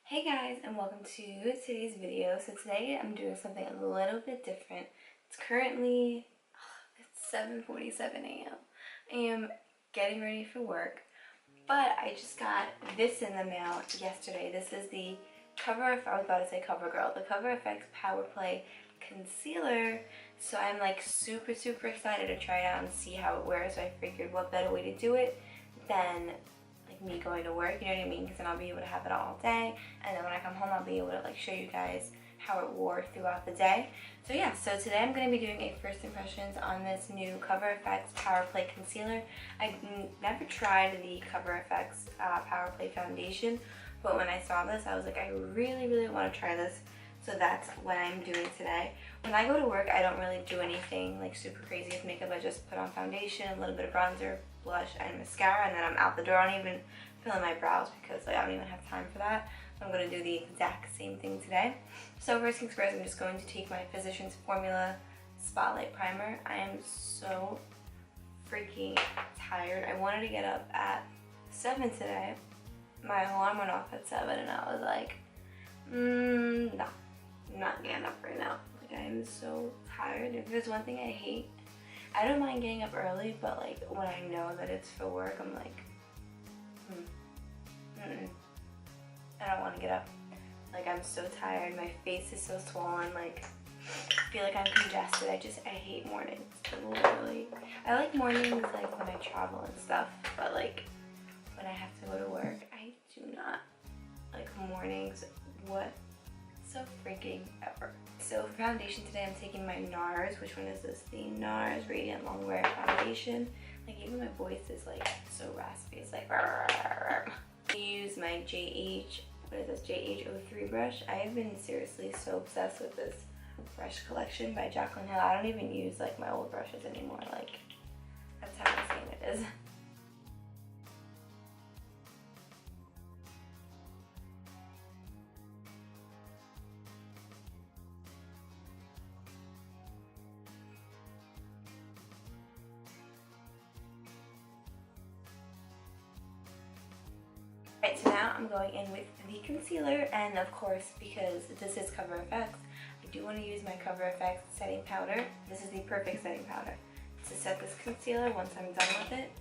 Hey guys, and welcome to today's video. So today I'm doing something a little bit different. It's currently it's 7:47 a.m. I am getting ready for work, but I just got this in the mail yesterday. This is the I was about to say CoverGirl, the Cover FX Power Play Concealer. So I'm like super excited to try it out and see how it wears. So I figured what better way to do it than like me going to work, you know what I mean? Because then I'll be able to have it all day, and then when I come home I'll be able to like show you guys how it wore throughout the day. So yeah, so today I'm going to be doing a first impressions on this new Cover FX Power Play Concealer. I've never tried the Cover FX Power Play Foundation, but when I saw this I was like, I really want to try this. So that's what I'm doing today. When I go to work, I don't really do anything like super crazy with makeup. I just put on foundation, a little bit of bronzer, blush, and mascara, and then I'm out the door. I don't even fill in my brows because like, I don't even have time for that. So I'm going to do the exact same thing today. So first things first, I'm just going to take my Physicians Formula Spotlight Primer. I am so freaking tired. I wanted to get up at 7 today. My alarm went off at 7 and I was like, no. I'm not getting up right now. Like, I am so tired. If there's one thing I hate, I don't mind getting up early, but like when I know that it's for work, I'm like, I don't want to get up. Like, I'm so tired. My face is so swollen. Like, I feel like I'm congested. I hate mornings. Literally. I like mornings like when I travel and stuff, but like when I have to go to work, I do not like mornings. What? So freaking ever. So for foundation today, I'm taking my NARS. Which one is this? The NARS Radiant Longwear Foundation. Like, even my voice is like so raspy. It's like I use my JH03 brush. I have been seriously so obsessed with this brush collection by Jaclyn Hill. I don't even use like my old brushes anymore. Like, that's how insane it is. Alright, so now I'm going in with the concealer, and of course, because this is Cover FX, I do want to use my Cover FX setting powder. This is the perfect setting powder to set this concealer once I'm done with it.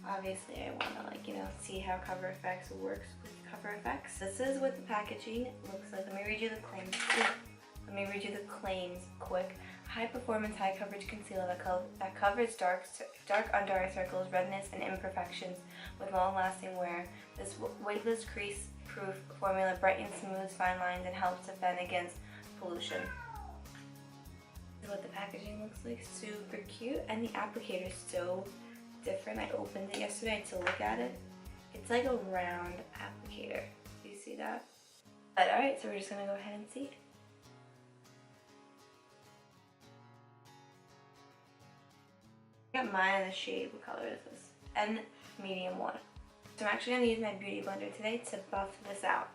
Obviously, I want to see how Cover FX works with Cover FX. This is what the packaging looks like. Let me read you the claims. Quick. High performance, high coverage concealer that covers dark under eye circles, redness, and imperfections with long lasting wear. This weightless crease proof formula brightens, smooths fine lines, and helps to fend against pollution. This is what the packaging looks like. Super cute, and the applicator is so different. I opened it yesterday to look at it. It's like a round applicator. Do you see that? But alright, so we're just gonna go ahead and see. I got mine in the shade. What color is this? And medium 1. So I'm actually going to use my beauty blender today to buff this out.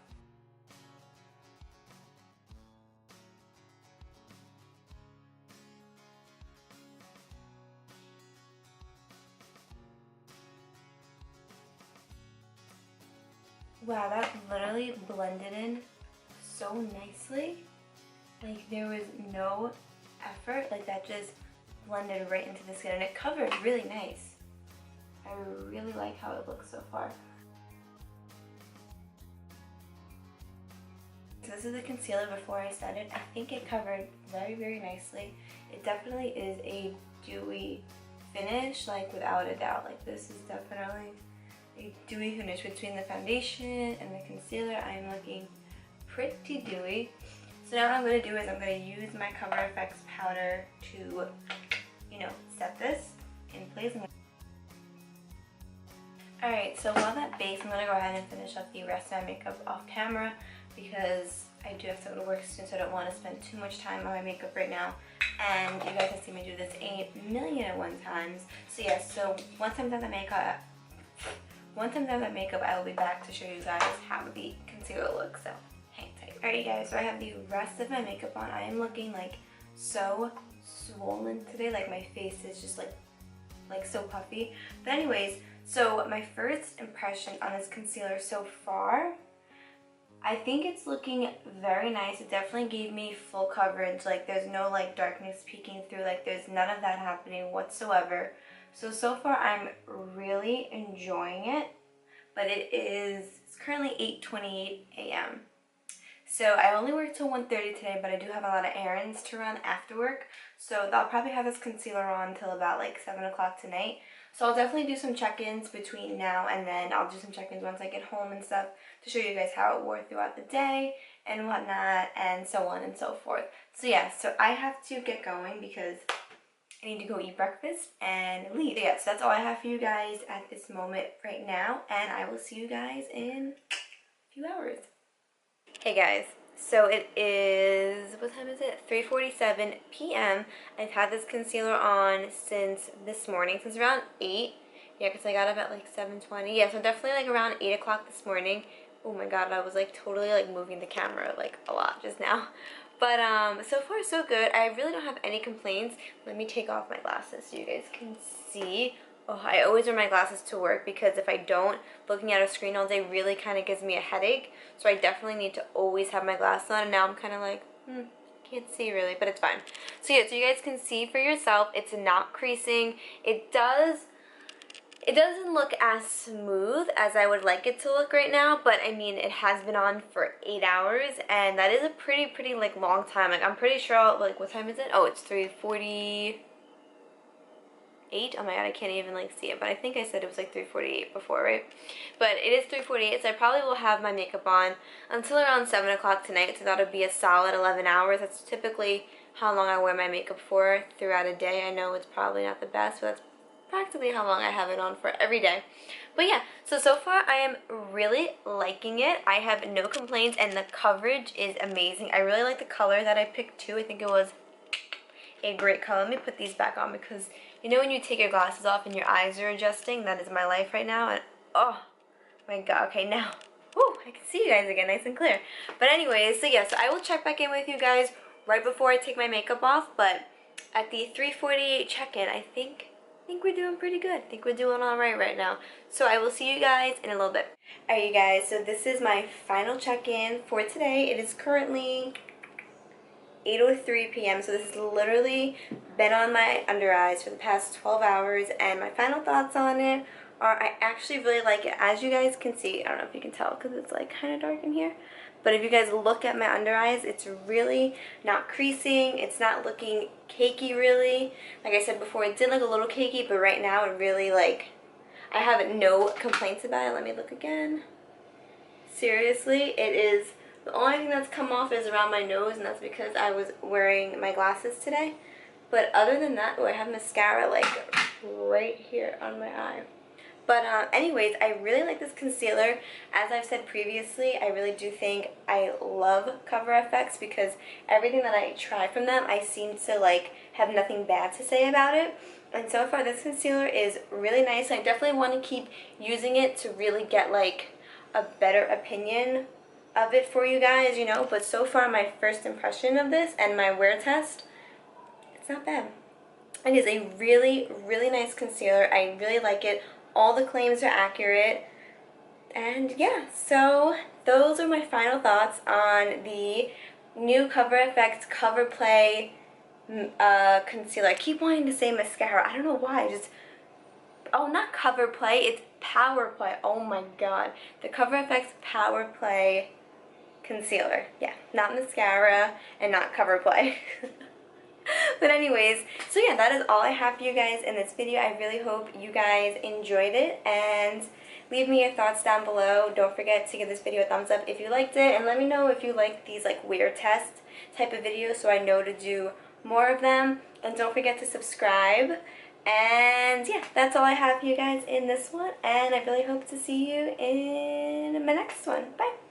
Wow, that literally blended in so nicely. Like, there was no effort. Like, that just blended right into the skin, and it covered really nice. I really like how it looks so far. So this is the concealer before I set it. I think it covered very nicely. It definitely is a dewy finish, like without a doubt. Like, this is definitely a dewy finish between the foundation and the concealer. I'm looking pretty dewy. So now what I'm going to do is I'm going to use my Cover FX powder to, set this in place. Alright, so while that bakes, I'm going to go ahead and finish up the rest of my makeup off camera because I do have to go to work soon, so I don't want to spend too much time on my makeup right now. And you guys have seen me do this 8,000,001 times. So yeah, so once I'm done the makeup, I will be back to show you guys how the concealer looks, so hang tight. Alright guys, so I have the rest of my makeup on. I am looking like so swollen today. Like, my face is just like so puffy. But anyways, so my first impression on this concealer so far I think it's looking very nice. It definitely gave me full coverage. Like there's no like darkness peeking through. Like there's none of that happening whatsoever. So far I'm really enjoying it. But it's currently 8:28 a.m. So I only work till 1:30 today, but I do have a lot of errands to run after work. So I'll probably have this concealer on till about like 7 o'clock tonight. So I'll definitely do some check-ins between now and then. I'll do some check-ins once I get home and stuff to show you guys how it wore throughout the day and whatnot and so on and so forth. So yeah, so I have to get going because I need to go eat breakfast and leave. So yeah, so that's all I have for you guys at this moment right now, and I will see you guys in a few hours. Hey guys, so it is, what time is it? 3:47 p.m. I've had this concealer on since this morning, since around 8. Yeah, because I got up at like 7:20. Yeah, so definitely like around 8 o'clock this morning. Oh my god, I was like totally like moving the camera like a lot just now. But so far so good. I really don't have any complaints. Let me take off my glasses so you guys can see. Oh, I always wear my glasses to work because if I don't, looking at a screen all day really kind of gives me a headache. So I definitely need to always have my glasses on. And now I'm kind of like, can't see really, but it's fine. So yeah, so you guys can see for yourself, it's not creasing. It doesn't look as smooth as I would like it to look right now, but I mean, it has been on for 8 hours, and that is a pretty like long time. Like I'm pretty sure, like what time is it? Oh, it's 3:48. Oh my god, I can't even like see it, but I think I said it was like 3:48 before, right? But it is 3:48, so I probably will have my makeup on until around 7 o'clock tonight, so that'll be a solid 11 hours. That's typically how long I wear my makeup for throughout a day. I know it's probably not the best, but that's practically how long I have it on for every day. But yeah, so far I am really liking it. I have no complaints, and the coverage is amazing. I really like the color that I picked too. I think it was a great color. Let me put these back on because you know when you take your glasses off and your eyes are adjusting? That is my life right now, and oh my god. Okay, now whew, I can see you guys again nice and clear. But anyways, so yeah, so I will check back in with you guys right before I take my makeup off, but at the 3:48 check-in, I think we're doing pretty good. I think we're doing all right now. So I will see you guys in a little bit. Alright you guys, so this is my final check-in for today. It is currently 8:03 p.m. So this has literally been on my under eyes for the past 12 hours, and my final thoughts on it are I actually really like it. As you guys can see, I don't know if you can tell because it's like kind of dark in here, but if you guys look at my under eyes, it's really not creasing. It's not looking cakey really. Like I said before, it did look a little cakey, but right now it really like, I have no complaints about it. Let me look again. Seriously, it is, the only thing that's come off is around my nose, and that's because I was wearing my glasses today. But other than that, oh, I have mascara like right here on my eye. But anyways, I really like this concealer. As I've said previously, I really do think I love Cover FX because everything that I try from them, I seem to like have nothing bad to say about it. And so far, this concealer is really nice. I definitely want to keep using it to really get like a better opinion of it for you guys, you know. But so far, my first impression of this and my wear test, it's not bad. It is a really nice concealer. I really like it. All the claims are accurate. And yeah, so those are my final thoughts on the new Cover FX Cover Play concealer. I keep wanting to say mascara. I don't know why. Oh, not Cover Play. It's Power Play. Oh my god. The Cover FX Power Play concealer. Yeah, not mascara and not Cover Play. But anyways, so yeah, that is all I have for you guys in this video. I really hope you guys enjoyed it, and leave me your thoughts down below. Don't forget to give this video a thumbs up if you liked it, and let me know if you like these like wear test type of videos so I know to do more of them. And don't forget to subscribe. And yeah, that's all I have for you guys in this one, and I really hope to see you in my next one. Bye!